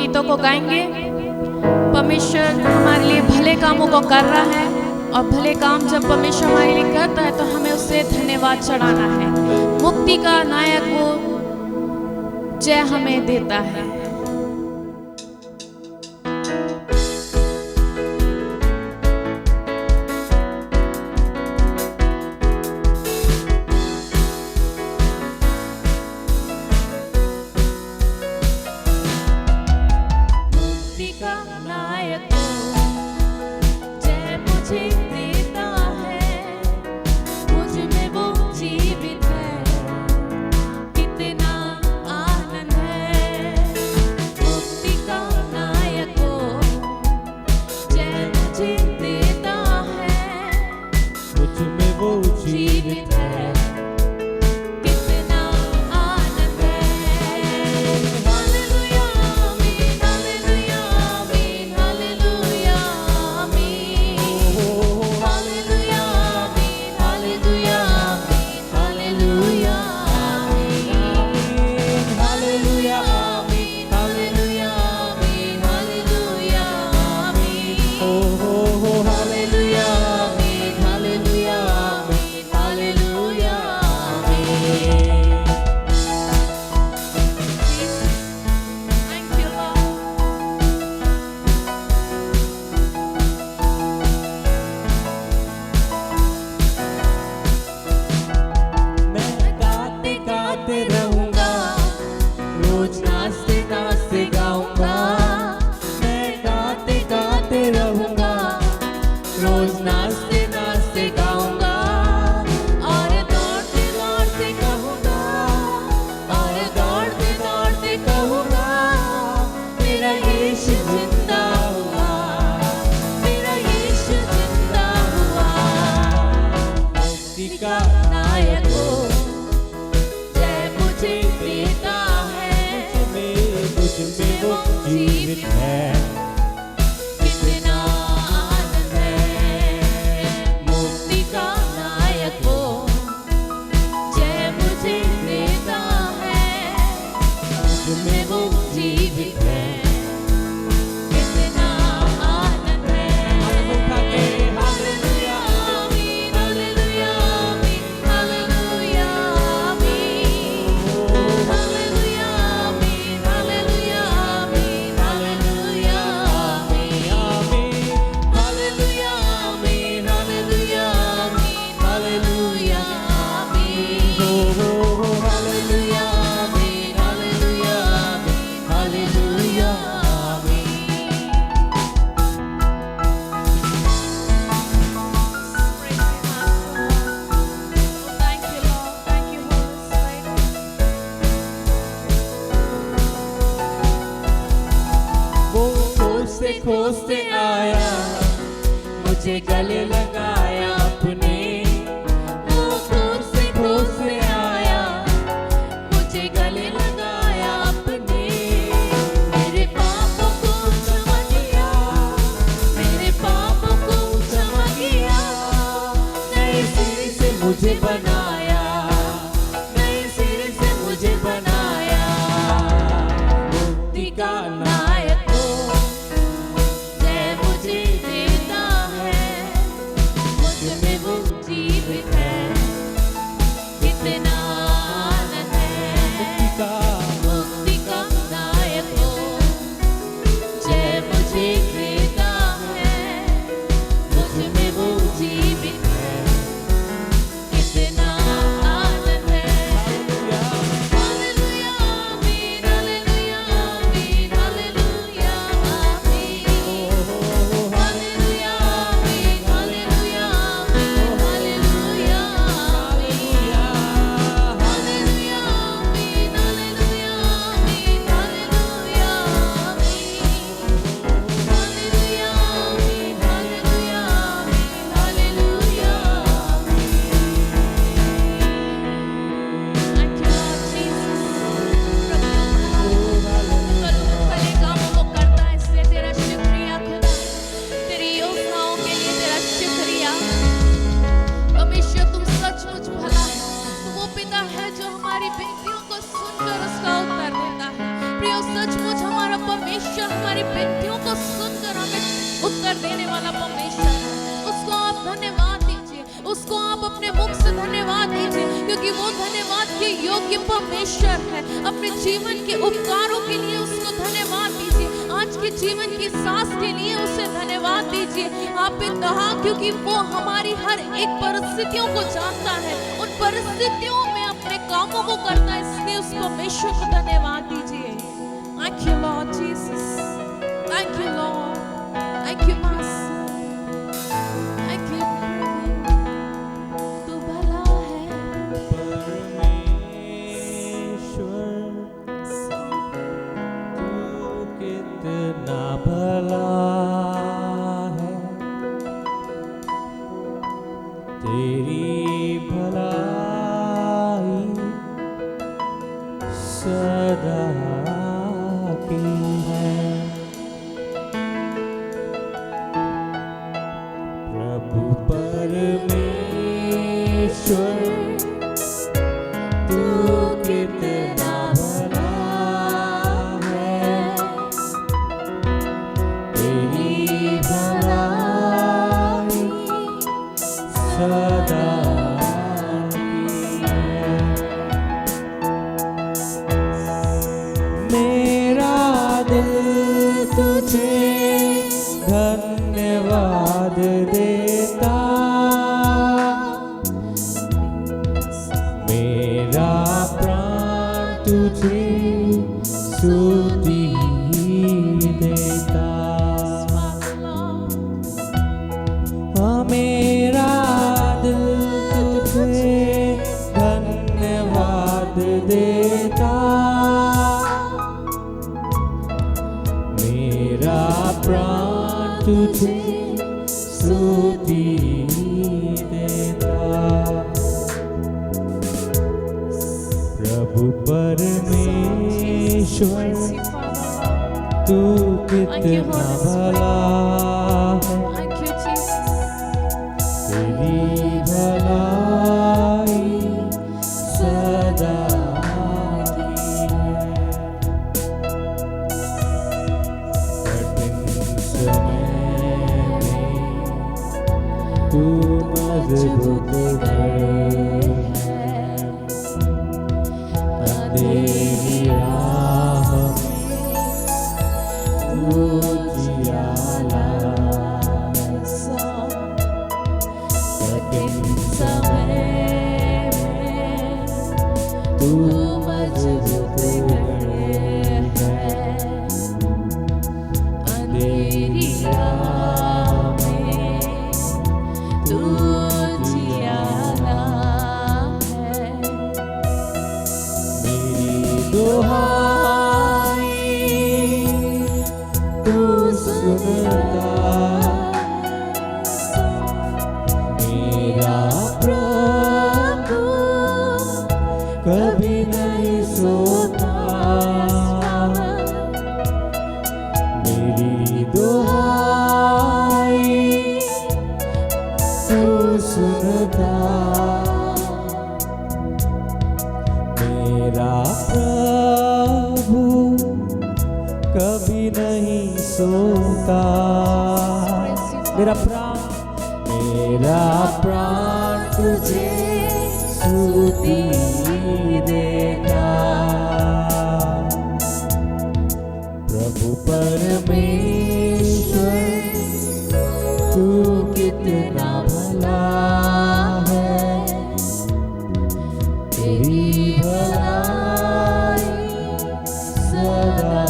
गीतों को गाएंगे। परमेश्वर हमारे लिए भले कामों को कर रहा है और भले काम जब परमेश्वर हमारे लिए करता है तो हमें उससे धन्यवाद चढ़ाना है। मुक्ति का नायक वो जय हमें देता है। खोजते आया, मुझे गले लगाया अपने। वो खोजते आया, मुझे गले लगाया अपने। मेरे पापों को क्षमा किया, मेरे पापों को क्षमा किया। नए सिरे से मुझे बनाया, नए सिरे से मुझे बनाया। मुक्ति का नायक प्रियो सचमुच हमारा परमेश्वर हमारी विनतियों को सुनकर हमें उत्तर देने वाला परमेश्वर है। उसको आप धन्यवाद दीजिए, उसको आप अपने मुख से धन्यवाद दीजिए, क्योंकि वो धन्यवाद के योग्य परमेश्वर है। अपने जीवन के उपकारों के लिए उसको धन्यवाद दीजिए, आज के जीवन की सांस के लिए उसे धन्यवाद दीजिए। आप कहा क्योंकि वो हमारी हर एक परिस्थितियों को जानता है, उन परिस्थितियों में अपने कामों को करता है, इसलिए उस परमेश्वर को धन्यवाद दीजिए। Thank you Lord Jesus, thank you Lord, thank you Master, thank you Lord। तू भला है परमेश्वर, तू कितना भला है, तेरी भलाई सदा की है। प्रभु परमेश्वर, तू कितना भला है, तेरी भलाई सदा की है। मेरा दिल तुझे धन्यवाद देता, मेरा प्राण तुझे स्तुति देता। हाँ, मेरा दिल तुझे धन्यवाद देता, मेरा प्राण तुझे स्तुति देता। प्रभु परमेश्वर, तू कितना भला है, Thank you Jesus, तेरी भलाई सदा की है। कठिन समय में तू मजबूत है, अंधेरी राह में तू जियाला, कठिन समय में तू मजबूत है, अंधेरी राह में तू जियाला है। मेरी दुहाई तू सुनता, मेरा प्रभु कभी नहीं सोता, मेरी दुहाई तू सुनता, मेरा प्रभु कभी नहीं सोता। मेरा प्राण तुझे स्तुति देता। प्रभु परमेश्वर, तू कितना भला है, तेरी भलाई सदा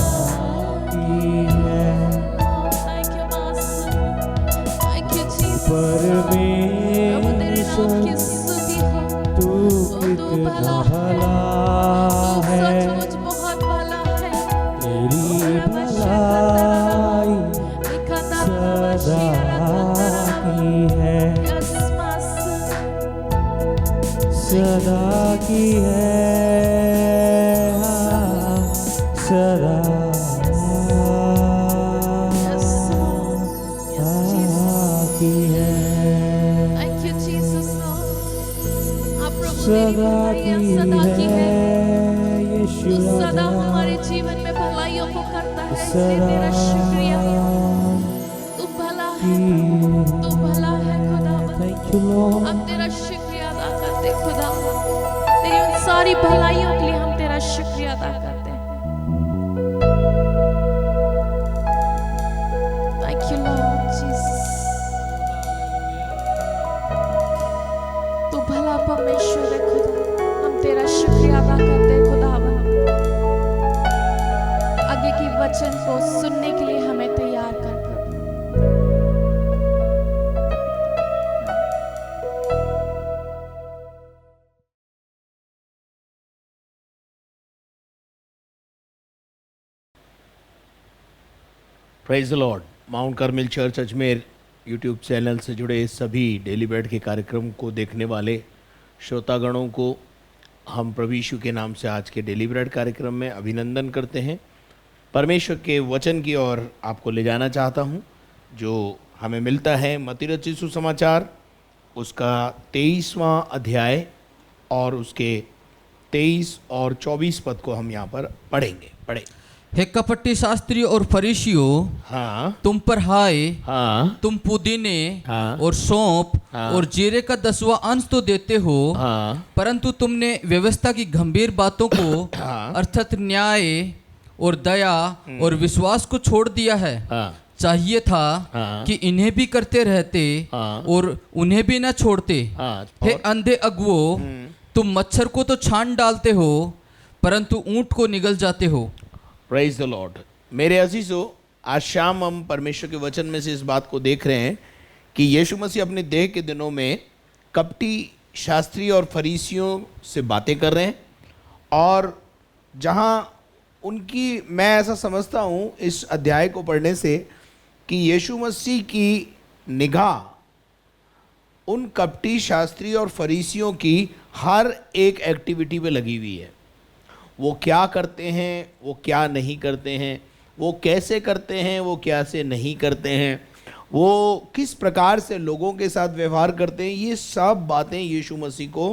की है। Thank you Master, thank you Jesus, प्रभु तेरे नाम की परमेश्वर, स्तुति हो। तू कितना भला है, सचमुच बहुत भला है, तेरी भलाई सदा की है, Yes Master, सदा की है, सदा Yes Lord, Yes Jesus, की है, thank you Jesus Lord। आप प्रभु तेरी सदा भलाई सदा की है, यीशु तू सदा राजा। हमारे जीवन में भला करता है इसलिए तेरा शुक्रिया। तू भला है, तू भला है खुदा। Thank you, Lord. हम तेरा शुक्रिया अदा करते खुदा, तेरी उन सारी भलाइयों के लिए हम तेरा शुक्रिया अदा करते हैं। Thank you Lord Jesus। तू भला परमेश्वर है खुदा, हम तेरा शुक्रिया अदा करते हैं खुदावन। आगे की वचन को सुनने के लिए हमें तैयार कर प्रभु। Praise the Lord. Mount Carmel church Ajmer YouTube channel से जुड़े सभी डेली ब्रेड के कार्यक्रम को देखने वाले श्रोतागणों को हम प्रभु यीशु के नाम से आज के डेली ब्रेड कार्यक्रम में अभिनंदन करते हैं। परमेश्वर के वचन की ओर आपको ले जाना चाहता हूं, जो हमें मिलता है मत्ती रचित सुसमाचार उसका 23वां अध्याय और उसके 23 और 24 पद को हम यहाँ पर पढ़ें। हे कपटी शास्त्री और फरीसियों, हाँ तुम पर हाय, हाँ तुम पुदीने हाँ, और सौंफ हाँ, और जीरे का 10वां अंश तो देते हो, हाँ, परंतु तुमने व्यवस्था की गंभीर बातों को हाँ, अर्थात न्याय और दया और विश्वास को छोड़ दिया है। हाँ, चाहिए था हाँ, कि इन्हें भी करते रहते हाँ, और उन्हें भी न छोड़ते। हाँ, हे और- अंधे अगुओ, तुम मच्छर को तो छान डालते हो परंतु ऊंट को निगल जाते हो। Praise the Lord. मेरे अजीजों, आज शाम हम परमेश्वर के वचन में से इस बात को देख रहे हैं कि यीशु मसीह अपने देह के दिनों में कपटी शास्त्री और फरीसियों से बातें कर रहे हैं, और जहां उनकी, मैं ऐसा समझता हूं इस अध्याय को पढ़ने से कि यीशु मसीह की निगाह उन कपटी शास्त्री और फरीसियों की हर एक एक्टिविटी पे लगी हुई है। वो क्या करते हैं, वो क्या नहीं करते हैं, वो कैसे करते हैं, वो कैसे नहीं करते हैं, वो किस प्रकार से लोगों के साथ व्यवहार करते हैं, ये सब बातें यीशु मसीह को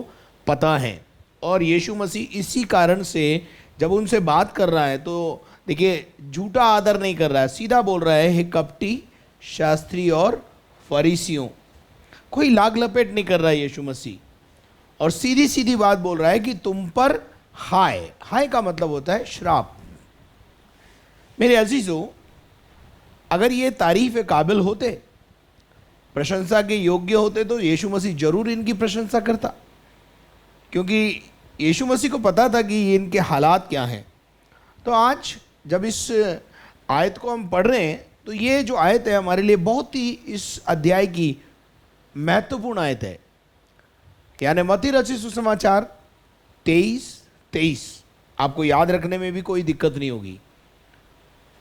पता हैं। और यीशु मसीह इसी कारण से जब उनसे बात कर रहा है तो देखिए, झूठा आदर नहीं कर रहा है, सीधा बोल रहा है, हे कपटी शास्त्री और फरीसियों। कोई लाग लपेट नहीं कर रहा है यीशु मसीह, और सीधी सीधी बात बोल रहा है कि तुम पर हाय का मतलब होता है श्राप। मेरे अजीजों, अगर ये तारीफ के काबिल होते, प्रशंसा के योग्य होते, तो यीशु मसीह जरूर इनकी प्रशंसा करता, क्योंकि यीशु मसीह को पता था कि ये इनके हालात क्या हैं। तो आज जब इस आयत को हम पढ़ रहे हैं, तो ये जो आयत है हमारे लिए बहुत ही इस अध्याय की महत्वपूर्ण आयत है। यानी मत्ती रचित सुसमाचार 23 आपको याद रखने में भी कोई दिक्कत नहीं होगी।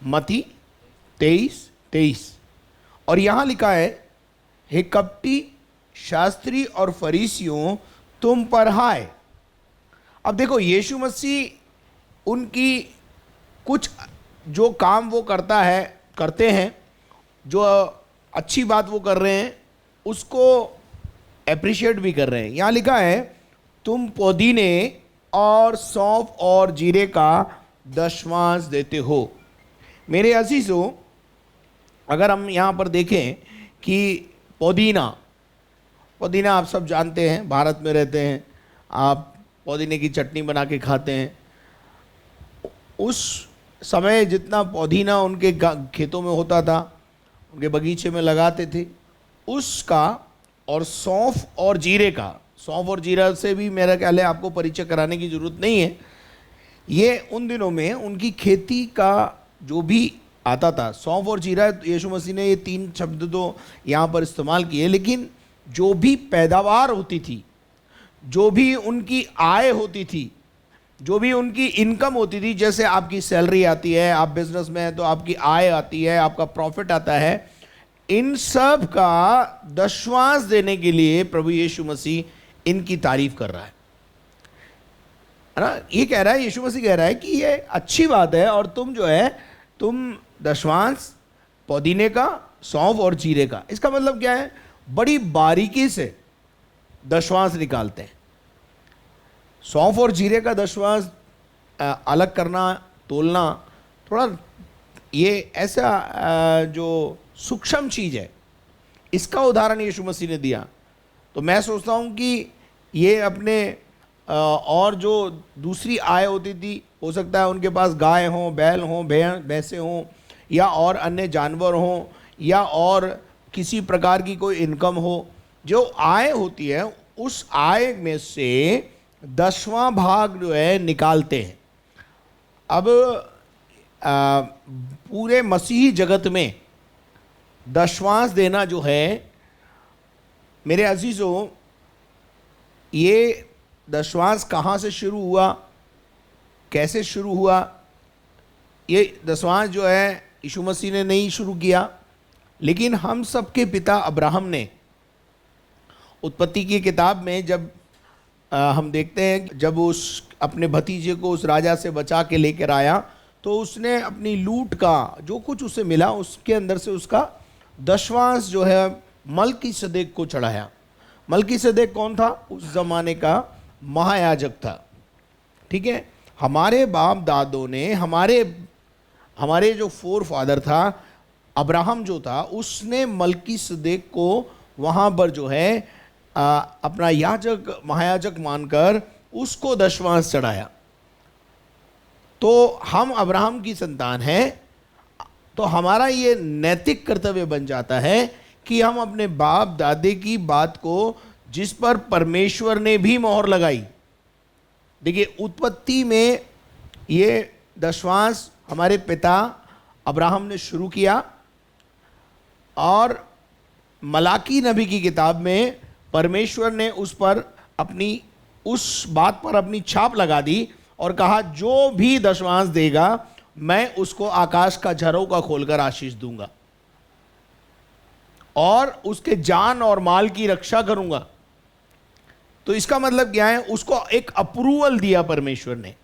मत्ती 23 और यहाँ लिखा है, हे कपटी शास्त्री और फरीसियों, तुम पर हाय। अब देखो, यीशु मसीह उनकी कुछ जो काम वो करते हैं, जो अच्छी बात वो कर रहे हैं, उसको एप्रिशिएट भी कर रहे हैं। यहाँ लिखा है, तुम पुदीने और सौंफ और जीरे का 10वां देते हो। मेरे अजीजों, अगर हम यहाँ पर देखें कि पुदीना आप सब जानते हैं, भारत में रहते हैं, आप पुदीने की चटनी बना के खाते हैं। उस समय जितना पुदीना उनके खेतों में होता था, उनके बगीचे में लगाते थे, उसका और सौंफ और जीरे का, सौंफ और जीरा से भी मेरा ख्याल है आपको परिचय कराने की ज़रूरत नहीं है। ये उन दिनों में उनकी खेती का जो भी आता था, सौंफ और जीरा, यीशु मसीह ने ये 3 शब्द तो यहाँ पर इस्तेमाल किए, लेकिन जो भी पैदावार होती थी, जो भी उनकी आय होती थी, जो भी उनकी इनकम होती थी, जैसे आपकी सैलरी आती है, आप बिजनेस में हैं तो आपकी आय आती है, आपका प्रॉफिट आता है, इन सब का 10वां देने के लिए प्रभु यीशु मसीह इनकी तारीफ कर रहा है ना। ये कह रहा है, यीशु मसीह कह रहा है कि ये अच्छी बात है, और तुम जो है, तुम 10वां पुदीने का, सौंफ और जीरे का, इसका मतलब क्या है, बड़ी बारीकी से 10वां निकालते हैं। सौंफ और जीरे का 10वां अलग करना, तोलना थोड़ा ये ऐसा जो सूक्ष्म चीज है, इसका उदाहरण यीशु मसीह ने दिया। तो मैं सोचता हूँ कि ये अपने और जो दूसरी आय होती थी, हो सकता है उनके पास गाय हों, बैल हों, भैंसे हों, या और अन्य जानवर हों, या और किसी प्रकार की कोई इनकम हो, जो आय होती है उस आय में से 10वां भाग जो है निकालते हैं। अब पूरे मसीही जगत में दशवांश देना जो है, मेरे अजीजों, ये दशवांश कहाँ से शुरू हुआ, कैसे शुरू हुआ? ये दशवांश जो है यीशु मसीह ने नहीं शुरू किया, लेकिन हम सबके पिता अब्राहम ने उत्पत्ति की किताब में जब हम देखते हैं, जब उस अपने भतीजे को उस राजा से बचा के लेकर आया, तो उसने अपनी लूट का जो कुछ उसे मिला उसके अंदर से उसका दशवांश जो है मलकीसदेक को चढ़ाया। मलकीसदेक कौन था? उस जमाने का महायाजक था। ठीक है, हमारे बाप दादों ने, हमारे जो फोर फादर था अब्राहम जो था, उसने मलकीसदेक को वहाँ पर जो है अपना याजक, महायाजक मानकर उसको दशवांश चढ़ाया। तो हम अब्राहम की संतान हैं, तो हमारा ये नैतिक कर्तव्य बन जाता है कि हम अपने बाप दादे की बात को, जिस पर परमेश्वर ने भी मोहर लगाई। देखिए, उत्पत्ति में ये दशवांश हमारे पिता अब्राहम ने शुरू किया, और मलाकी नबी की किताब में परमेश्वर ने उस पर उस बात पर अपनी छाप लगा दी और कहा, जो भी दशवांश देगा मैं उसको आकाश का झरोखा खोलकर आशीष दूंगा और उसके जान और माल की रक्षा करूंगा। तो इसका मतलब क्या है? उसको एक अप्रूवल दिया परमेश्वर ने।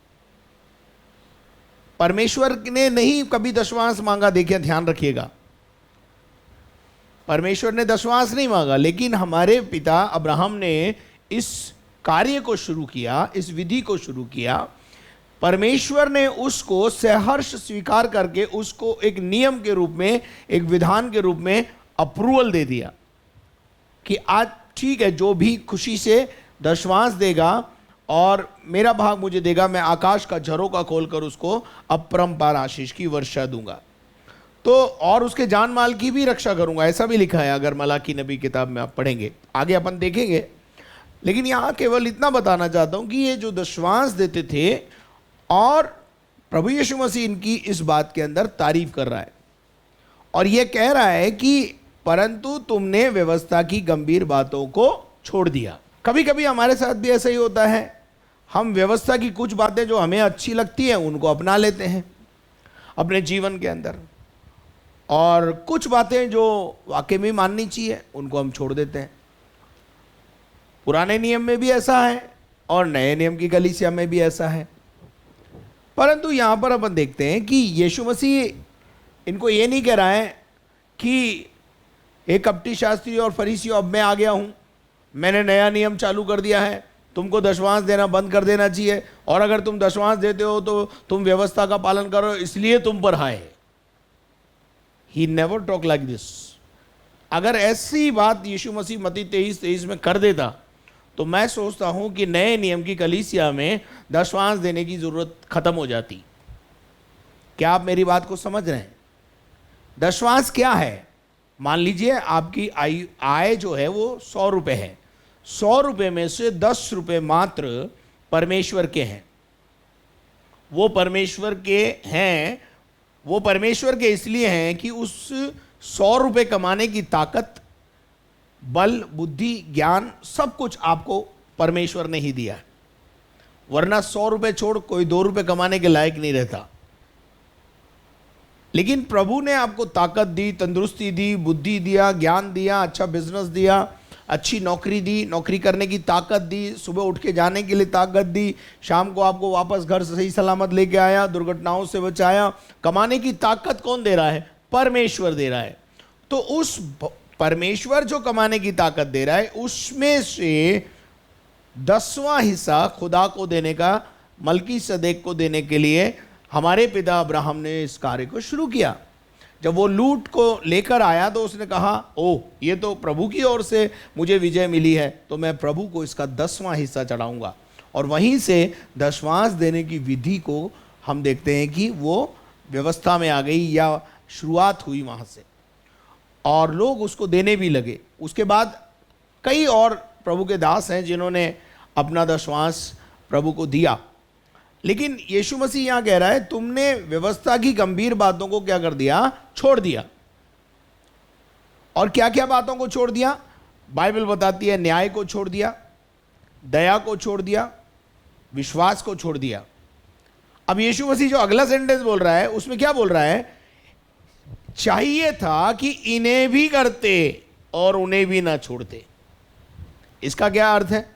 परमेश्वर ने नहीं कभी दशवांश मांगा। देखिए, ध्यान रखिएगा, परमेश्वर ने दशवांश नहीं मांगा, लेकिन हमारे पिता अब्राहम ने इस कार्य को शुरू किया, इस विधि को शुरू किया। परमेश्वर ने उसको सहर्ष स्वीकार करके उसको एक नियम के रूप में, एक विधान के रूप में अप्रूवल दे दिया कि आज ठीक है, जो भी खुशी से दशवांश देगा और मेरा भाग मुझे देगा, मैं आकाश का झरोखा खोलकर उसको अपरंपार आशीष की वर्षा दूंगा। तो और उसके जान माल की भी रक्षा करूंगा, ऐसा भी लिखा है। अगर मलाकी नबी किताब में आप पढ़ेंगे, आगे अपन देखेंगे। लेकिन यहां केवल इतना बताना चाहता हूं कि ये जो दशवांश देते थे, और प्रभु यीशु मसीह इनकी इस बात के अंदर तारीफ कर रहा है और ये कह रहा है कि परंतु तुमने व्यवस्था की गंभीर बातों को छोड़ दिया। कभी कभी हमारे साथ भी ऐसा ही होता है, हम व्यवस्था की कुछ बातें जो हमें अच्छी लगती हैं उनको अपना लेते हैं अपने जीवन के अंदर, और कुछ बातें जो वाकई में माननी चाहिए उनको हम छोड़ देते हैं। पुराने नियम में भी ऐसा है और नए नियम की कलीसिया में भी ऐसा है। परंतु यहां पर अपन देखते हैं कि यीशु मसीह इनको ये नहीं कह रहा है कि हे कपटी शास्त्री और फरीसी, अब मैं आ गया हूं, मैंने नया नियम चालू कर दिया है, तुमको दशवांश देना बंद कर देना चाहिए, और अगर तुम दशवांश देते हो तो तुम व्यवस्था का पालन करो, इसलिए तुम पर आए। He never talk like this. अगर ऐसी बात यीशु मसीह मत्ती 23:23 में कर देता, तो मैं सोचता हूं कि नए नियम की कलीसिया में दशवांश देने की जरूरत खत्म हो जाती। क्या आप मेरी बात को समझ रहे हैं? दशवांश क्या है? मान लीजिए आपकी आय जो है वो 100 रुपए है। 100 रुपए में से 10 रुपए मात्र परमेश्वर के हैं। वो परमेश्वर के हैं, वो परमेश्वर के इसलिए हैं कि उस 100 रुपए कमाने की ताकत, बल, बुद्धि, ज्ञान, सब कुछ आपको परमेश्वर ने ही दिया है। वरना 100 रुपए छोड़ कोई 2 रुपए कमाने के लायक नहीं रहता। लेकिन प्रभु ने आपको ताकत दी, तंदुरुस्ती दी, बुद्धि दिया, ज्ञान दिया, अच्छा बिजनेस दिया, अच्छी नौकरी दी, नौकरी करने की ताकत दी, सुबह उठ के जाने के लिए ताकत दी, शाम को आपको वापस घर सही सलामत लेके आया, दुर्घटनाओं से बचाया। कमाने की ताकत कौन दे रहा है? परमेश्वर दे रहा है। तो उस परमेश्वर जो कमाने की ताकत दे रहा है, उसमें से 10वां हिस्सा खुदा को देने का, मलकीसदेक को देने के लिए हमारे पिता अब्राहम ने इस कार्य को शुरू किया। जब वो लूट को लेकर आया तो उसने कहा, ओह ये तो प्रभु की ओर से मुझे विजय मिली है, तो मैं प्रभु को इसका 10वां हिस्सा चढ़ाऊंगा। और वहीं से दशमांश देने की विधि को हम देखते हैं कि वो व्यवस्था में आ गई या शुरुआत हुई वहाँ से, और लोग उसको देने भी लगे। उसके बाद कई और प्रभु के दास हैं जिन्होंने अपना दशमांश प्रभु को दिया। लेकिन यीशु मसीह यहाँ कह रहा है, तुमने व्यवस्था की गंभीर बातों को क्या कर दिया? छोड़ दिया। और क्या क्या बातों को छोड़ दिया? बाइबल बताती है, न्याय को छोड़ दिया, दया को छोड़ दिया, विश्वास को छोड़ दिया। अब यीशु मसीह जो अगला सेंटेंस बोल रहा है उसमें क्या बोल रहा है? चाहिए था कि इन्हें भी करते और उन्हें भी ना छोड़ते। इसका क्या अर्थ है?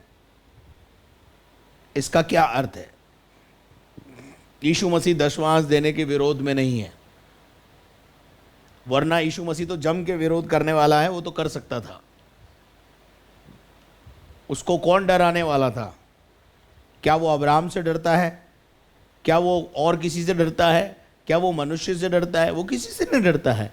इसका क्या अर्थ है? यीशु मसीह दशमांश देने के विरोध में नहीं है, वरना यीशु मसीह तो जम के विरोध करने वाला है, वो तो कर सकता था। उसको कौन डराने वाला था? क्या वो अब्राहम से डरता है? क्या वो और किसी से डरता है? क्या वो मनुष्य से डरता है? वो किसी से नहीं डरता है।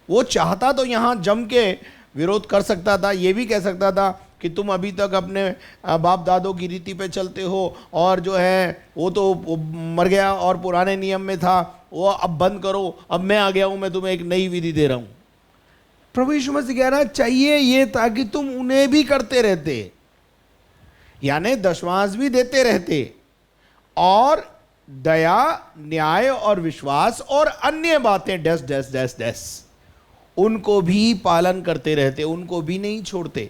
वो चाहता तो यहाँ जम के विरोध कर सकता था, ये भी कह सकता था कि तुम अभी तक अपने बाप दादों की रीति पे चलते हो, और जो है वो तो मर गया और पुराने नियम में था, वो अब बंद करो, अब मैं आ गया हूँ, मैं तुम्हें एक नई विधि दे रहा हूँ। प्रभु यीशु मसीह कह रहा है, चाहिए ये था कि तुम उन्हें भी करते रहते, यानी दशमांश भी देते रहते, और दया, न्याय और विश्वास और अन्य बातें डैश डैश डैश डैश उनको भी पालन करते रहते, उनको भी नहीं छोड़ते।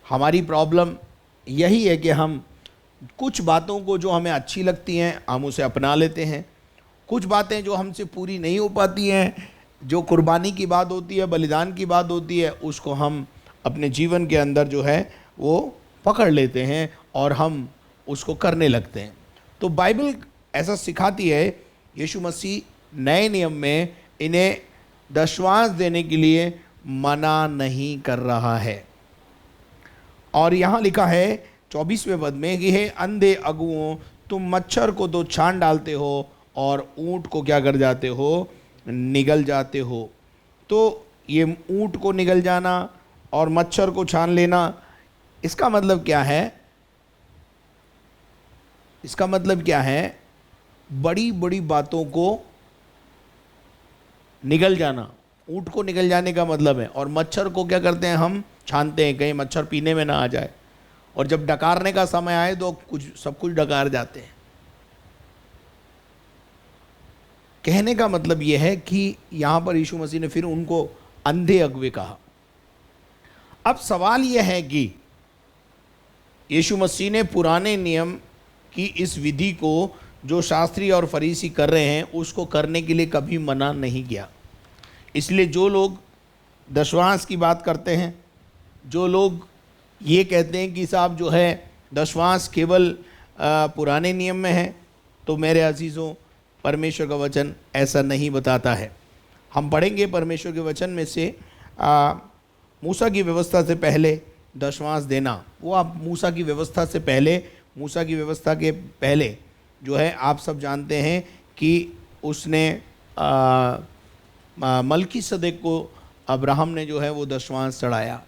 हमारी प्रॉब्लम यही है कि हम कुछ बातों को जो हमें अच्छी लगती हैं हम उसे अपना लेते हैं, कुछ बातें जो हमसे पूरी नहीं हो पाती हैं, जो कुर्बानी की बात होती है, बलिदान की बात होती है, उसको हम अपने जीवन के अंदर जो है वो पकड़ लेते हैं और हम उसको करने लगते हैं। तो बाइबल ऐसा सिखाती है, यीशु मसीह नए नियम में इन्हें दशमांश देने के लिए मना नहीं कर रहा है। और यहाँ लिखा है 24वें पद में कि हे अंधे अगुओं, तुम मच्छर को तो छान डालते हो और ऊंट को क्या कर जाते हो? निगल जाते हो। तो ये ऊंट को निगल जाना और मच्छर को छान लेना, इसका मतलब क्या है? इसका मतलब क्या है? बड़ी बड़ी बातों को निगल जाना, ऊंट को निगल जाने का मतलब है। और मच्छर को क्या करते हैं? हम छानते हैं, कहीं मच्छर पीने में ना आ जाए, और जब डकारने का समय आए तो सब कुछ डकार जाते हैं। कहने का मतलब यह है कि यहां पर यीशु मसीह ने फिर उनको अंधे अगुए कहा। अब सवाल यह है कि यीशु मसीह ने पुराने नियम की इस विधि को जो शास्त्री और फरीसी कर रहे हैं उसको करने के लिए कभी मना नहीं किया। इसलिए जो लोग दशमांश की बात करते हैं, जो लोग ये कहते हैं कि साहब जो है दशमांश केवल पुराने नियम में है, तो मेरे अजीज़ों, परमेश्वर का वचन ऐसा नहीं बताता है। हम पढ़ेंगे परमेश्वर के वचन में से मूसा की व्यवस्था से पहले दशमांश देना, वो आप मूसा की व्यवस्था से पहले, मूसा की व्यवस्था के पहले जो है आप सब जानते हैं कि उसने मलकीसदेक को अब्राहम ने जो है वो दशमांश चढ़ाया।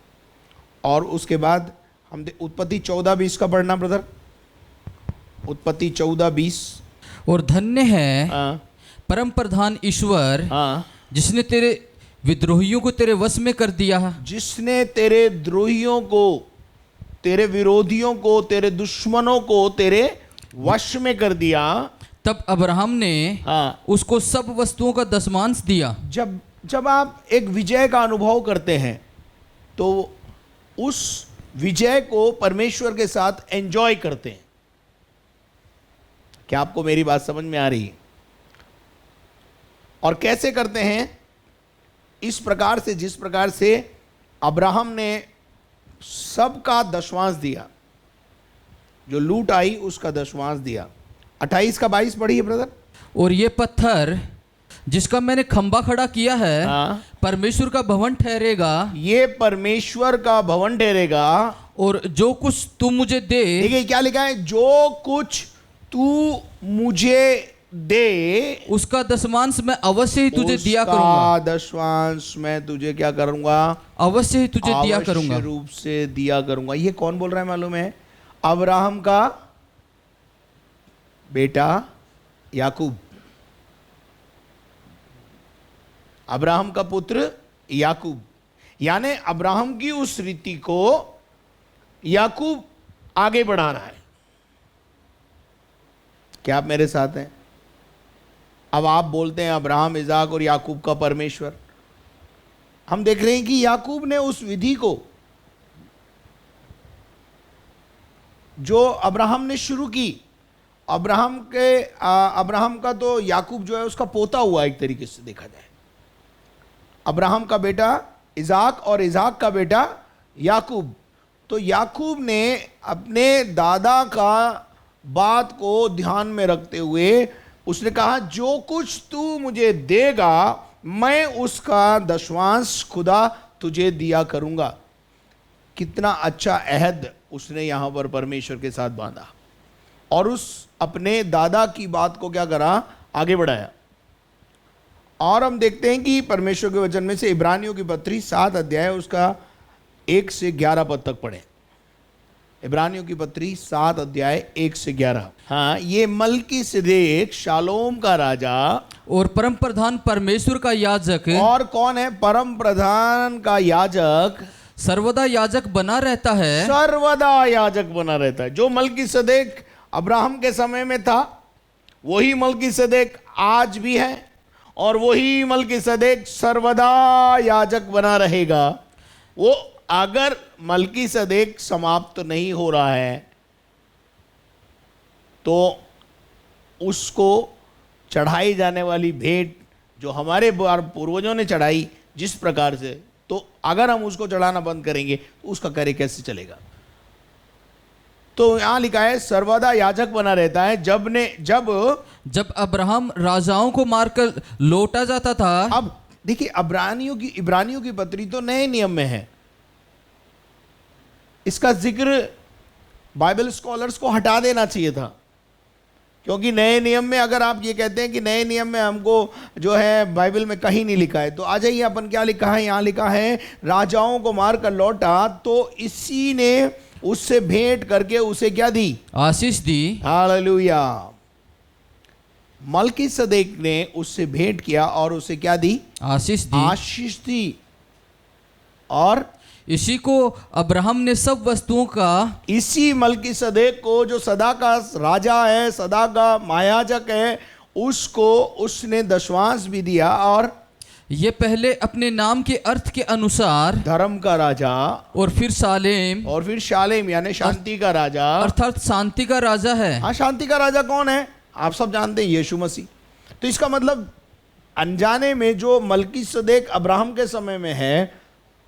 और उसके बाद हम उत्पत्ति 14:20 का पढ़ना ब्रदर, उत्पत्ति 14:20। और धन्य है परम प्रधान ईश्वर, जिसने तेरे विद्रोहियों को तेरे वश में कर दिया, जिसने तेरे द्रोहियों को, तेरे विरोधियों को, तेरे दुश्मनों को तेरे वश में कर दिया। तब अब्राहम ने उसको सब वस्तुओं का दशमांश दिया। जब आप एक विजय का अनुभव करते हैं तो उस विजय को परमेश्वर के साथ एंजॉय करते हैं। क्या आपको मेरी बात समझ में आ रही है? और कैसे करते हैं? इस प्रकार से, जिस प्रकार से अब्राहम ने सबका दशमांश दिया, जो लूट आई उसका दशमांश दिया। 28 का 22 पढ़िए ब्रदर। और ये पत्थर जिसका मैंने खंबा खड़ा किया है, परमेश्वर का भवन ठहरेगा। ये परमेश्वर का भवन ठहरेगा। और जो कुछ तू मुझे दे, देखिए क्या लिखा है, जो कुछ तू मुझे दे, उसका दशमांश मैं अवश्य ही तुझे दिया उसका करूंगा, दशमांश मैं तुझे क्या करूंगा? अवश्य ही तुझे दिया अवश्य करूंगा। रूप से दिया करूंगा। ये कौन बोल रहा है मालूम है? अब्राहम का बेटा याकूब, अब्राहम का पुत्र याकूब, यानी अब्राहम की उस रीति को याकूब आगे बढ़ा रहा है। क्या आप मेरे साथ हैं? अब आप बोलते हैं अब्राहम, इजाक और याकूब का परमेश्वर। हम देख रहे हैं कि याकूब ने उस विधि को जो अब्राहम ने शुरू की, अब्राहम का तो याकूब जो है उसका पोता हुआ एक तरीके से देखा जाए। अब्राहम का बेटा इजाक और इजाक का बेटा याकूब। तो याकूब ने अपने दादा का बात को ध्यान में रखते हुए उसने कहा, जो कुछ तू मुझे देगा मैं उसका दशवांश खुदा तुझे दिया करूंगा। कितना अच्छा अहद उसने यहां पर परमेश्वर के साथ बांधा और उस अपने दादा की बात को क्या करा? आगे बढ़ाया। और हम देखते हैं कि परमेश्वर के वचन में से इब्रानियों की पत्री 7 अध्याय उसका 1 से 11 पद तक पढ़े। इब्रानियों की पत्री 7 अध्याय 1 से 11। हाँ, ये मल्कीसिदेक शालोम का राजा और परम प्रधान परमेश्वर का याजक, और कौन है? परम प्रधान का याजक, सर्वदा याजक बना रहता है। सर्वदा याजक बना रहता है। जो मल्कीसिदेक अब्राहम के समय में था वही मल्कीसिदेक आज भी है और वही मल्कीसिदेक सर्वदा याजक बना रहेगा। वो अगर मल्कीसिदेक समाप्त नहीं हो रहा है तो उसको चढ़ाई जाने वाली भेंट जो हमारे पूर्वजों ने चढ़ाई जिस प्रकार से, तो अगर हम उसको चढ़ाना बंद करेंगे तो उसका कार्य कैसे चलेगा? तो यहां लिखा है सर्वदा याजक बना रहता है। जब अब्राहम राजाओं को मारकर लौटा जाता था। अब देखिए, इब्रानियों की पत्री तो नए नियम में है। इसका जिक्र बाइबल स्कॉलर्स को हटा देना चाहिए था, क्योंकि नए नियम में अगर आप ये कहते हैं कि नए नियम में हमको जो है बाइबल में कहीं नहीं लिखा है, तो आ जाइए अपन क्या लिखा है। यहां लिखा है राजाओं को मारकर लौटा तो इसी ने उससे भेंट करके उसे क्या दी? आशीष दी। हालेलुया। मल्कीसिदेक ने उससे भेंट किया और उसे क्या दी? आशीष दी। और इसी को अब्राहम ने सब वस्तुओं का, इसी मल्कीसिदेक को जो सदा का राजा है, सदा का महायाजक है, उसको उसने दशवांश भी दिया। और ये पहले अपने नाम के अर्थ के अनुसार धर्म का राजा, और फिर शालेम यानी शांति का राजा, अर्थात शांति का राजा है। हाँ, शांति का राजा कौन है? आप सब जानते हैं, यीशु मसीह। तो इसका मतलब अनजाने में जो मल्कीसिदेक अब्राहम के समय में है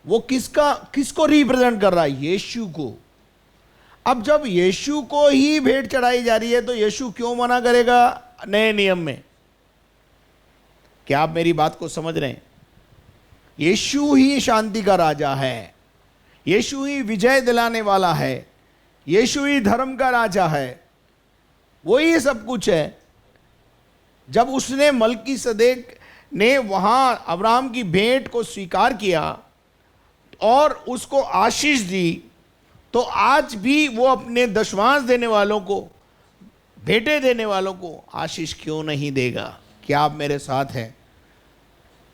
वो किसको रिप्रेजेंट कर रहा है? यीशु को। अब जब यीशु को ही भेंट चढ़ाई जा रही है तो यीशु क्यों मना करेगा नए नियम में? क्या आप मेरी बात को समझ रहे हैं? यीशु ही शांति का राजा है, यीशु ही विजय दिलाने वाला है, यीशु ही धर्म का राजा है, वही सब कुछ है। जब उसने मल्कीसिदेक ने वहां अब्राहम की भेंट को स्वीकार किया और उसको आशीष दी, तो आज भी वो अपने दशवांश देने वालों को, भेंटें देने वालों को आशीष क्यों नहीं देगा? क्या आप मेरे साथ हैं?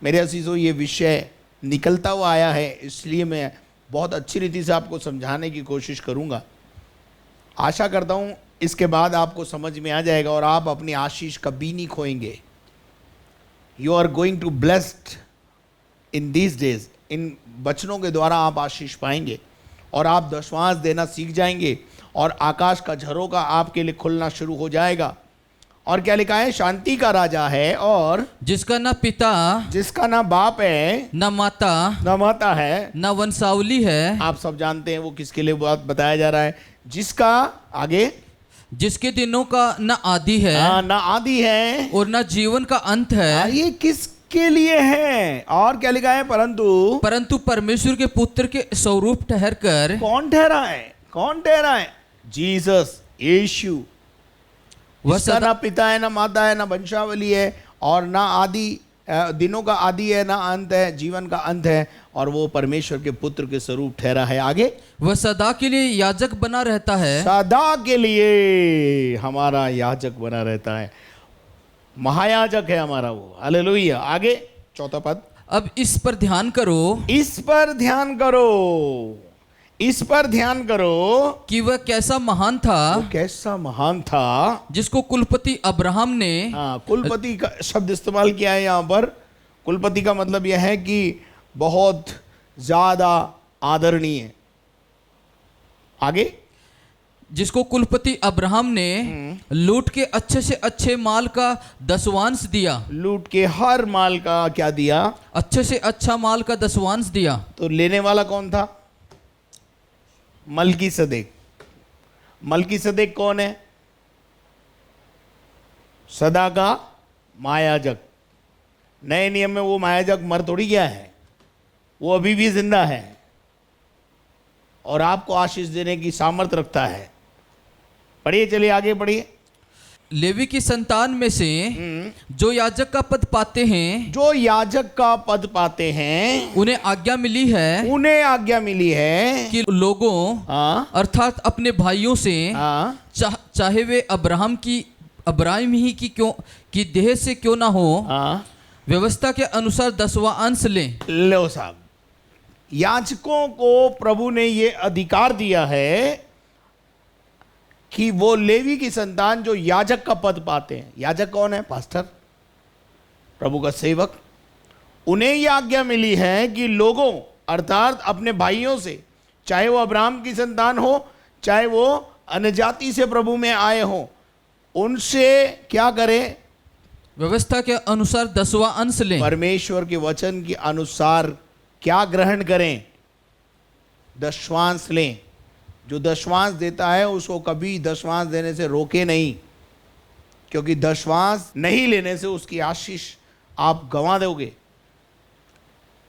मेरे अजीजों, ये विषय निकलता हुआ आया है, इसलिए मैं बहुत अच्छी रीति से आपको समझाने की कोशिश करूंगा। आशा करता हूं इसके बाद आपको समझ में आ जाएगा और आप अपनी आशीष कभी नहीं खोएंगे। You are going to blessed in these days. इन वचनों के द्वारा आप आशीष पाएंगे और आप दशवांश देना सीख जाएंगे और आकाश का झरोका आपके लिए खुलना शुरू हो जाएगा। और क्या लिखा है? शांति का राजा है और जिसका ना पिता, जिसका ना बाप है, ना माता है, ना वंशावली है। आप सब जानते हैं वो किसके लिए बात बताया जा रहा है? जिसका आगे, जिसके दिनों का ना आदि है, ना आदि है और ना जीवन का अंत है। ये किसके लिए है? और क्या लिखा है? परंतु परमेश्वर के पुत्र के स्वरूप ठहर कर। कौन ठहरा है? जीसस, यीशु। वह इसका सदा ना पिता है, ना माता है, ना वंशावली है, और ना आदि दिनों का आदि है, ना अंत है, जीवन का अंत है, और वो परमेश्वर के पुत्र के स्वरूप ठहरा है। आगे, वह सदा के लिए याजक बना रहता है। सदा के लिए हमारा याजक बना रहता है, महायाजक है हमारा वो। हालेलुया। आगे चौथा पद, अब इस पर ध्यान करो इस पर ध्यान करो, इस पर ध्यान करो कि वह कैसा महान था, वो कैसा महान था। जिसको कुलपति अब्राहम ने हाँ, कुलपति का शब्द इस्तेमाल किया है यहाँ पर। कुलपति का मतलब यह है कि बहुत ज्यादा आदरणीय। आगे, जिसको कुलपति अब्राहम ने लूट के अच्छे से अच्छे माल का दसवांश दिया। लूट के हर माल का क्या दिया? अच्छे से अच्छा माल का दसवांश दिया। तो लेने वाला कौन था? मलकीसदेक। मलकीसदेक कौन है? सदा का महायाजक। नए नियम में वो महायाजक मर थोड़ी गया है, वो अभी भी जिंदा है और आपको आशीष देने की सामर्थ रखता है। पढ़िए, चलिए आगे पढ़िए। लेवी की संतान में से जो याजक का पद पाते हैं, जो याजक का पद पाते हैं, उन्हें आज्ञा मिली है, उन्हें आज्ञा मिली है कि लोगों हाँ अर्थात अपने भाइयों से हाँ चाहे वे अब्राहिम ही की देह से क्यों ना हो, हाँ, व्यवस्था के अनुसार 10वां अंश लें। लो साहब, याजकों को प्रभु ने ये अधिकार दिया है कि वो लेवी की संतान जो याजक का पद पाते हैं। याजक कौन है? पास्टर, प्रभु का सेवक। उन्हें यह आज्ञा मिली है कि लोगों अर्थात अपने भाइयों से, चाहे वो अब्राहम की संतान हो, चाहे वो अन्यजाति से प्रभु में आए हो, उनसे क्या करें? व्यवस्था के अनुसार 10वां अंश लें। परमेश्वर के वचन के अनुसार क्या ग्रहण करें? दशवांश लें। जो दशवांश देता है उसको कभी दशवांश देने से रोके नहीं, क्योंकि दशवांश नहीं लेने से उसकी आशीष आप गंवा दोगे।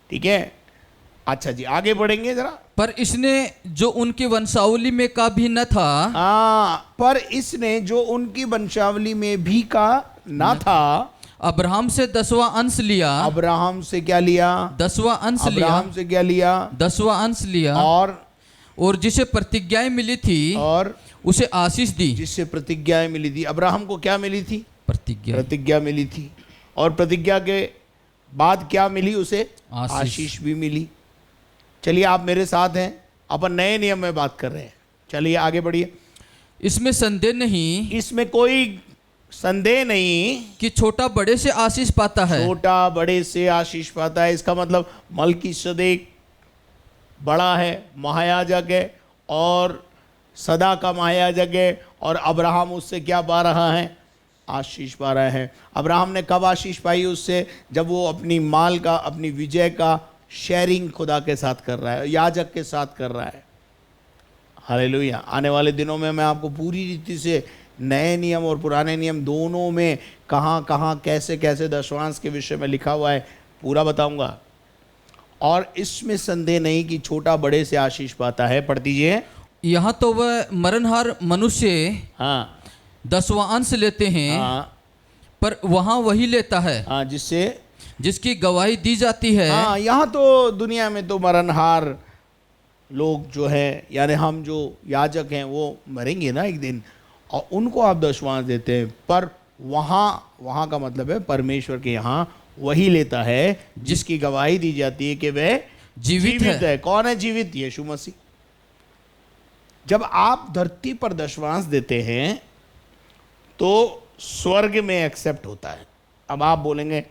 ठीक है, अच्छा जी, आगे बढ़ेंगे जरा। पर इसने जो उनकी वंशावली में का भी न था, पर इसने जो उनकी वंशावली में भी का ना था, अब्राहम से 10वां अंश लिया। अब्राहम से क्या लिया? 10वां अंश लिया। अब्राहम से क्या लिया? 10वां अंश लिया। और जिसे प्रतिज्ञाएं मिली थी, और उसे आशीष दी। जिससे प्रतिज्ञाएं मिली थी। अब्राहम को क्या मिली थी? प्रतिज्ञा मिली थी। और प्रतिज्ञा के बाद क्या मिली उसे? आशीष भी मिली। चलिए, आप मेरे साथ हैं, अपन नए नियम में बात कर रहे हैं। चलिए आगे बढ़िए। इसमें संदेह नहीं, इसमें कोई संदेह नहीं कि छोटा बड़े से आशीष पाता है। छोटा बड़े से आशीष पाता है। इसका मतलब मलकीसदेक बड़ा है, महायाजक है, और सदा का महायाजक है, और अब्राहम उससे क्या पा रहा है? आशीष पा रहा है। अब्राहम ने कब आशीष पाई उससे? जब वो अपनी माल का, अपनी विजय का शेयरिंग खुदा के साथ कर रहा है, याजक के साथ कर रहा है। हालेलुया। आने वाले दिनों में मैं आपको पूरी रीति से नए नियम और पुराने नियम दोनों में कहाँ कहाँ कैसे कैसे दशवांश के विषय में लिखा हुआ है पूरा बताऊंगा। और इसमें संदेह नहीं कि छोटा बड़े से आशीष पाता है। पढ़ दीजिए। यहाँ तो वह मरणहार मनुष्य हाँ 10वां अंश लेते हैं, हाँ, पर वहाँ वही लेता है हाँ, जिसकी गवाही दी जाती है। हाँ, यहाँ तो दुनिया में तो मरणहार लोग जो है, यानी हम जो याजक हैं, वो मरेंगे ना एक दिन, और उनको आप दशवांश देते हैं। पर वहाँ का मतलब है परमेश्वर के यहाँ वही लेता है जिसकी गवाही दी जाती है कि वह जीवित है। कौन है जीवित? यीशु मसीह। जब आप धरती पर दशवांश देते हैं तो स्वर्ग में एक्सेप्ट होता है। अब आप बोलेंगे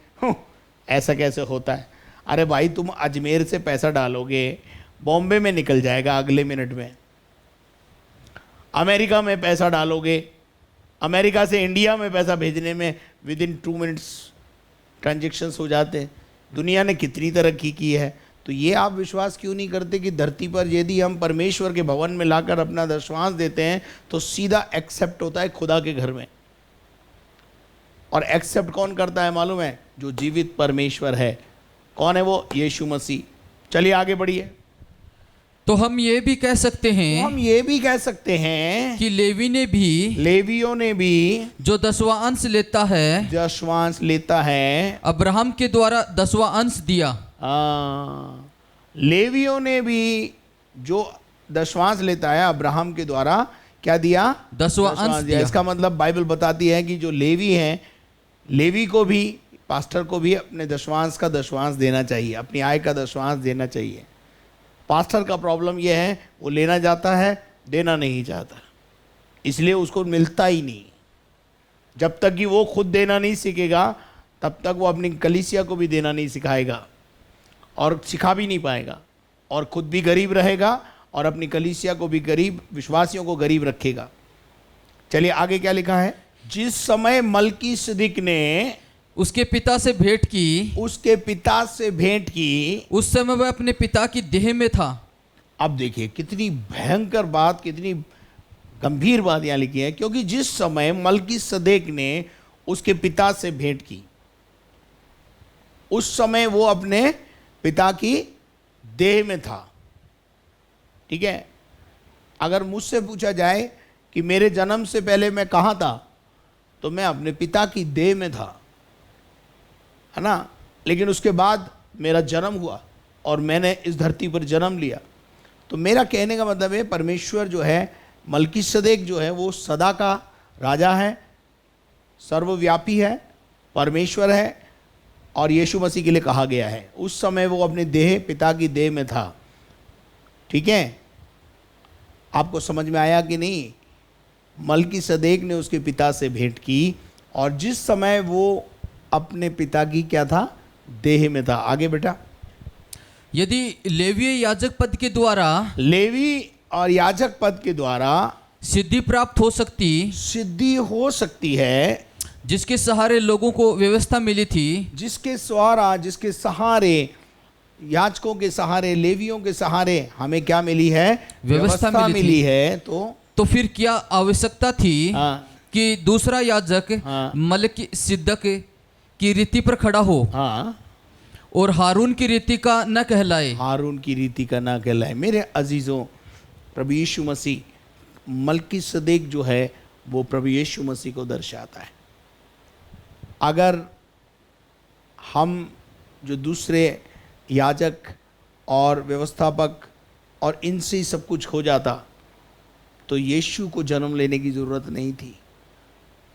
ऐसा कैसे होता है? अरे भाई, तुम अजमेर से पैसा डालोगे, बॉम्बे में निकल जाएगा अगले मिनट में। अमेरिका में पैसा डालोगे, अमेरिका से इंडिया में पैसा भेजने में विद इन 2 मिनट्स ट्रांजेक्शन्स हो जाते हैं। दुनिया ने कितनी तरक्की की है। तो ये आप विश्वास क्यों नहीं करते कि धरती पर यदि हम परमेश्वर के भवन में लाकर अपना दशवांश देते हैं तो सीधा एक्सेप्ट होता है खुदा के घर में। और एक्सेप्ट कौन करता है मालूम है? जो जीवित परमेश्वर है। कौन है वो? यीशु मसीह। चलिए आगे बढ़िए। तो हम ये भी कह सकते तो हैं हम ये भी कह सकते हैं कि लेवी ने भी लेवियों ने भी जो 10वां अंश लेता है दशवांश लेता है। अब्राहम के द्वारा 10वां अंश दिया। लेवियों ने भी जो दशवांश लेता है अब्राहम के द्वारा क्या दिया? 10वां अंश दिया। इसका मतलब बाइबल बताती है कि जो लेवी हैं, लेवी को भी, पास्टर को भी अपने दशवांश का दशवांश देना चाहिए, अपनी आय का दशवांश देना चाहिए। पास्टर का प्रॉब्लम यह है, वो लेना चाहता है, देना नहीं चाहता, इसलिए उसको मिलता ही नहीं। जब तक कि वो खुद देना नहीं सीखेगा तब तक वो अपनी कलीसिया को भी देना नहीं सिखाएगा और सिखा भी नहीं पाएगा, और खुद भी गरीब रहेगा और अपनी कलीसिया को भी गरीब, विश्वासियों को गरीब रखेगा। चलिए आगे क्या लिखा है? जिस समय मलकीसदिक ने उसके पिता से भेंट की, उसके पिता से भेंट की, उस समय वह अपने पिता की देह में था। अब देखिए कितनी भयंकर बात, कितनी गंभीर बात यहाँ लिखी है, क्योंकि जिस समय मलकीसदेक ने उसके पिता से भेंट की, उस समय वो अपने पिता की देह में था। ठीक है, अगर मुझसे पूछा जाए कि मेरे जन्म से पहले मैं कहाँ था, तो मैं अपने पिता की देह में था, है ना। लेकिन उसके बाद मेरा जन्म हुआ और मैंने इस धरती पर जन्म लिया। तो मेरा कहने का मतलब है, परमेश्वर जो है, मलकीसदेक जो है, वो सदा का राजा है, सर्वव्यापी है, परमेश्वर है, और यीशु मसीह के लिए कहा गया है। उस समय वो अपने देह, पिता की देह में था। ठीक है, आपको समझ में आया कि नहीं? मलकीसदेक ने उसके पिता से भेंट की, और जिस समय वो अपने पिता की क्या था? देह में था। आगे बेटा। यदि लेवीय याजक पद के द्वारा, लेवी और याजक पद के द्वारा सिद्धि प्राप्त हो सकती, सिद्धि हो सकती है, जिसके सहारे लोगों को व्यवस्था मिली थी, जिसके सहारे, याजकों के सहारे, लेवियों के सहारे हमें क्या मिली है? व्यवस्था मिली है। तो फिर क्या आवश्यकता थी कि दूसरा याजक हाँ। मलकीसदेक की रीति पर खड़ा हो और हारून की रीति का न कहलाए? हारून की रीति का ना कहलाए। मेरे अजीजों, प्रभु यीशु मसीह, मलकीसदेक जो है वो प्रभु यीशु मसीह को दर्शाता है। अगर हम जो दूसरे याजक और व्यवस्थापक और इनसे ही सब कुछ हो जाता, तो यीशु को जन्म लेने की ज़रूरत नहीं थी।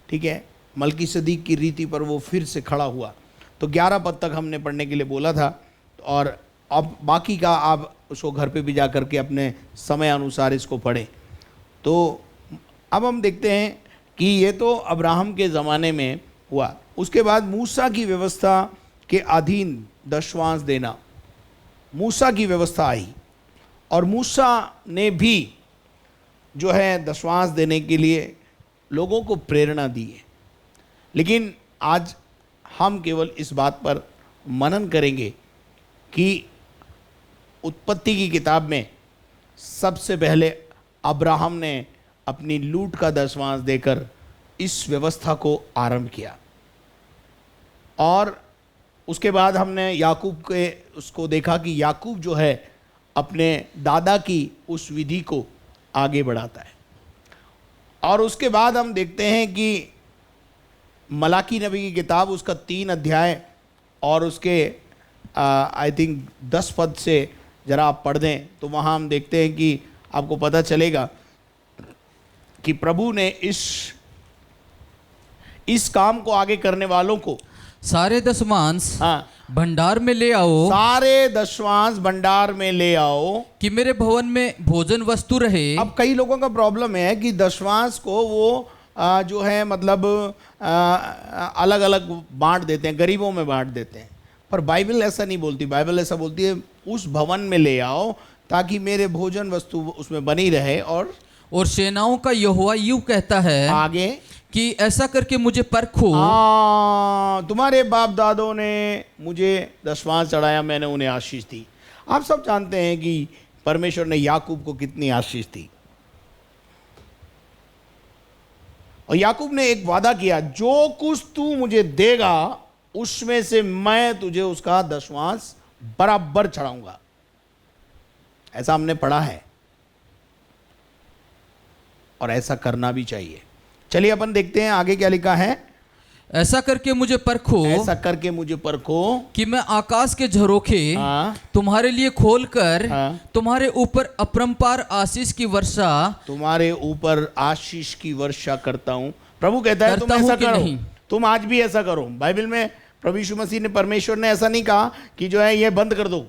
ठीक है, मलकीसदेक की रीति पर वो फिर से खड़ा हुआ। तो 11 पद तक हमने पढ़ने के लिए बोला था, और अब बाकी का आप उसको घर पे भी जा करके अपने समय अनुसार इसको पढ़ें। तो अब हम देखते हैं कि ये तो अब्राहम के ज़माने में हुआ। उसके बाद मूसा की व्यवस्था के अधीन दशवांश देना, मूसा की व्यवस्था आई, और मूसा ने भी जो है दशवांश देने के लिए लोगों को प्रेरणा दी है। लेकिन आज हम केवल इस बात पर मनन करेंगे कि उत्पत्ति की किताब में सबसे पहले अब्राहम ने अपनी लूट का दशवांश देकर इस व्यवस्था को आरंभ किया, और उसके बाद हमने याकूब के उसको देखा कि याकूब जो है अपने दादा की उस विधि को आगे बढ़ाता है। और उसके बाद हम देखते हैं कि मलाकी नबी की किताब, उसका 3 अध्याय और उसके आई थिंक 10 पद से ज़रा आप पढ़ दें, तो वहाँ हम देखते हैं कि आपको पता चलेगा कि प्रभु ने इस काम को आगे करने वालों को सारे दशमांश भंडार में ले आओ, सारे दशवांश भंडार में ले आओ, कि मेरे भवन में भोजन वस्तु रहे। अब कई लोगों का प्रॉब्लम है कि दशवांश को वो जो है मतलब अलग अलग बांट देते हैं, गरीबों में बांट देते हैं, पर बाइबल ऐसा नहीं बोलती। बाइबल ऐसा बोलती है उस भवन में ले आओ ताकि मेरे भोजन वस्तु उसमें बनी रहे। और सेनाओं का यहोवा यूं कहता है आगे कि ऐसा करके मुझे परखो, तुम्हारे बाप दादों ने मुझे दशवांश चढ़ाया, मैंने उन्हें आशीष दी। आप सब जानते हैं कि परमेश्वर ने याकूब को कितनी आशीष दी, और याकूब ने एक वादा किया, जो कुछ तू मुझे देगा उसमें से मैं तुझे उसका दशवांश बराबर चढ़ाऊंगा। ऐसा हमने पढ़ा है और ऐसा करना भी चाहिए। चलिए अपन देखते हैं आगे क्या लिखा है। ऐसा करके मुझे परखो, ऐसा करके मुझे परखो कि मैं आकाश के झरोखे हाँ, तुम्हारे लिए खोलकर हाँ, तुम्हारे ऊपर अपरंपार आशीष की वर्षा तुम्हारे ऊपर आशीष की वर्षा करता हूं। प्रभु कहता है तुम करता हूं ऐसा कि करो, नहीं? तुम आज भी ऐसा करो। बाइबल में प्रभु यीशु मसीह ने, परमेश्वर ने ऐसा नहीं कहा कि जो है ये बंद कर दो।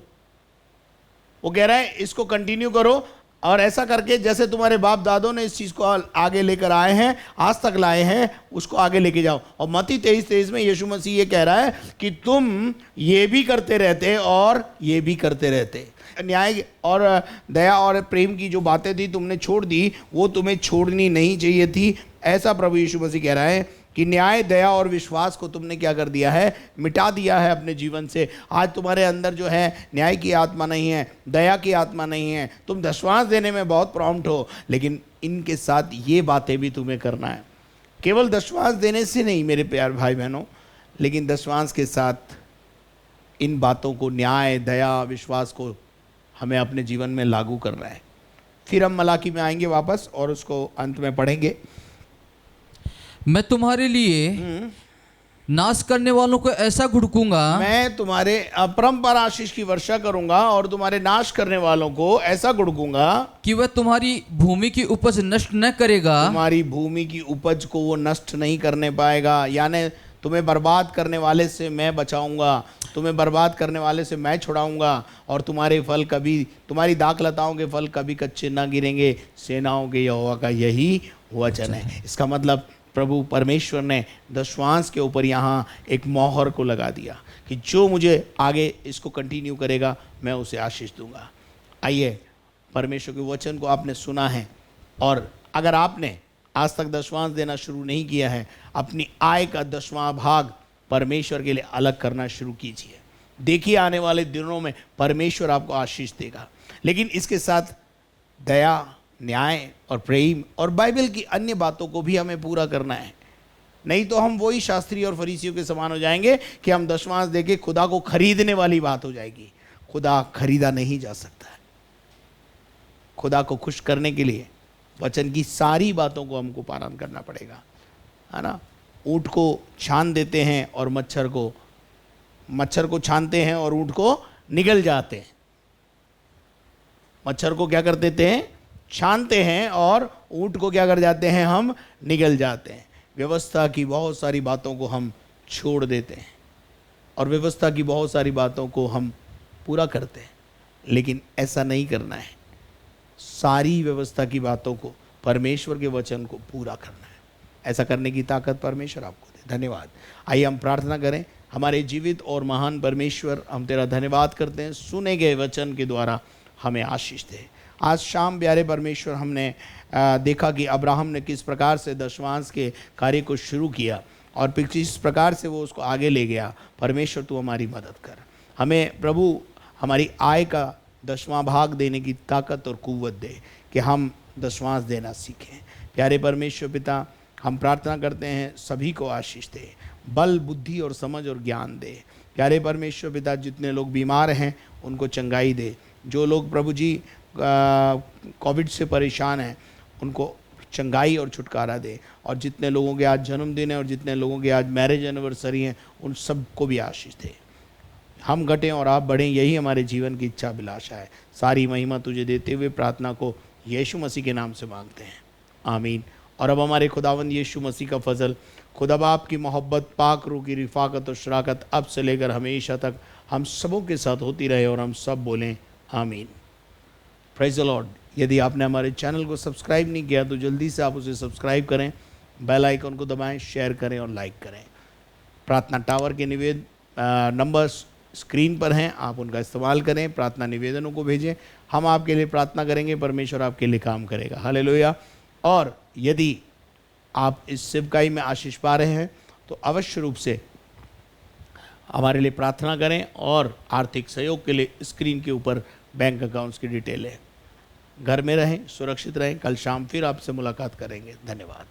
वो कह रहा है इसको कंटिन्यू करो, और ऐसा करके जैसे तुम्हारे बाप दादों ने इस चीज को आगे लेकर आए हैं, आज तक लाए हैं, उसको आगे लेके जाओ। और मत्ती 23:23 में यीशु मसीह ये कह रहा है कि तुम ये भी करते रहते और ये भी करते रहते। न्याय और दया और प्रेम की जो बातें थी तुमने छोड़ दी, वो तुम्हें छोड़नी नहीं चाहिए थी। ऐसा प्रभु यीशु मसीह कह रहा है कि न्याय, दया और विश्वास को तुमने क्या कर दिया है, मिटा दिया है अपने जीवन से। आज तुम्हारे अंदर जो है न्याय की आत्मा नहीं है, दया की आत्मा नहीं है। तुम दशवांश देने में बहुत प्रॉम्प्ट हो, लेकिन इनके साथ ये बातें भी तुम्हें करना है। केवल दशवांश देने से नहीं मेरे प्यार भाई बहनों, लेकिन दशवांश के साथ इन बातों को, न्याय, दया, विश्वास को हमें अपने जीवन में लागू करना है। फिर हम मलाकी में आएंगे वापस और उसको अंत में पढ़ेंगे। मैं तुम्हारे लिए नाश करने वालों को ऐसा घुड़कूंगा, मैं तुम्हारे अपरंपार आशीष की वर्षा करूंगा और तुम्हारे नाश करने वालों को ऐसा घुड़कूंगा कि वह तुम्हारी भूमि की उपज नष्ट न करेगा। तुम्हारी भूमि की उपज को वो नष्ट नहीं करने पाएगा। यानी तुम्हें बर्बाद करने वाले से मैं बचाऊंगा, तुम्हें बर्बाद करने वाले से मैं छुड़ाऊंगा, और तुम्हारे फल कभी, तुम्हारी दाखलताओं के फल कभी कच्चे ना गिरेंगे। सेनाओं के यहोवा का यही वचन है। इसका मतलब प्रभु परमेश्वर ने दशवांश के ऊपर यहाँ एक मोहर को लगा दिया कि जो मुझे आगे इसको कंटिन्यू करेगा मैं उसे आशीष दूंगा। आइए, परमेश्वर के वचन को आपने सुना है, और अगर आपने आज तक दशवांश देना शुरू नहीं किया है, अपनी आय का 10वां भाग परमेश्वर के लिए अलग करना शुरू कीजिए। देखिए आने वाले दिनों में परमेश्वर आपको आशीष देगा। लेकिन इसके साथ दया, न्याय और प्रेम और बाइबल की अन्य बातों को भी हमें पूरा करना है। नहीं तो हम वही शास्त्री और फरीसियों के समान हो जाएंगे कि हम दशवांश देके खुदा को खरीदने वाली बात हो जाएगी। खुदा खरीदा नहीं जा सकता है। खुदा को खुश करने के लिए वचन की सारी बातों को हमको पालन करना पड़ेगा, है ना। ऊँट को छान देते हैं और मच्छर को छानते हैं और ऊँट को निगल जाते हैं। मच्छर को क्या कर देते हैं, छानते हैं, और ऊँट को क्या कर जाते हैं, हम निगल जाते हैं। व्यवस्था की बहुत सारी बातों को हम छोड़ देते हैं और व्यवस्था की बहुत सारी बातों को हम पूरा करते हैं, लेकिन ऐसा नहीं करना है। सारी व्यवस्था की बातों को, परमेश्वर के वचन को पूरा करना है। ऐसा करने की ताकत परमेश्वर आपको दे। धन्यवाद। आइए हम प्रार्थना करें। हमारे जीवित और महान परमेश्वर, हम तेरा धन्यवाद करते हैं, सुने गए वचन के द्वारा हमें आशीष दे। आज शाम प्यारे परमेश्वर, हमने देखा कि अब्राहम ने किस प्रकार से दशवांश के कार्य को शुरू किया और किस प्रकार से वो उसको आगे ले गया। परमेश्वर तू हमारी मदद कर। हमें प्रभु हमारी आय का 10वां भाग देने की ताकत और कुव्वत दे कि हम दशवांश देना सीखें। प्यारे परमेश्वर पिता, हम प्रार्थना करते हैं सभी को आशीष दे, बल, बुद्धि और समझ और ज्ञान दे। प्यारे परमेश्वर पिता, जितने लोग बीमार हैं उनको चंगाई दे। जो लोग प्रभु जी कोविड से परेशान हैं उनको चंगाई और छुटकारा दे। और जितने लोगों के आज जन्मदिन है और जितने लोगों के आज मैरिज एनिवर्सरी हैं उन सबको भी आशीष दे। हम घटें और आप बढ़ें, यही हमारे जीवन की इच्छा अभिलाषा है। सारी महिमा तुझे देते हुए प्रार्थना को यीशु मसीह के नाम से मांगते हैं, आमीन। और अब हमारे खुदावंद यीशु मसीह का फजल, खुदा बाप की मोहब्बत, पाक रूह की रिफाकत और शराकत अब से लेकर हमेशा तक हम सबों के साथ होती रहे, और हम सब बोलें आमीन। Praise the Lord. यदि आपने हमारे चैनल को सब्सक्राइब नहीं किया तो जल्दी से आप उसे सब्सक्राइब करें, बेल आइकन को दबाएं, शेयर करें और लाइक करें। प्रार्थना टावर के नंबर्स स्क्रीन पर हैं, आप उनका इस्तेमाल करें, प्रार्थना निवेदनों को भेजें। हम आपके लिए प्रार्थना करेंगे, परमेश्वर आपके लिए काम करेगा। हालेलुया। और यदि आप इस सेवकाई में आशीष पा रहे हैं तो अवश्य रूप से हमारे लिए प्रार्थना करें, और आर्थिक सहयोग के लिए स्क्रीन के ऊपर बैंक अकाउंट्स की डिटेल है। घर में रहें, सुरक्षित रहें। कल शाम फिर आपसे मुलाकात करेंगे। धन्यवाद।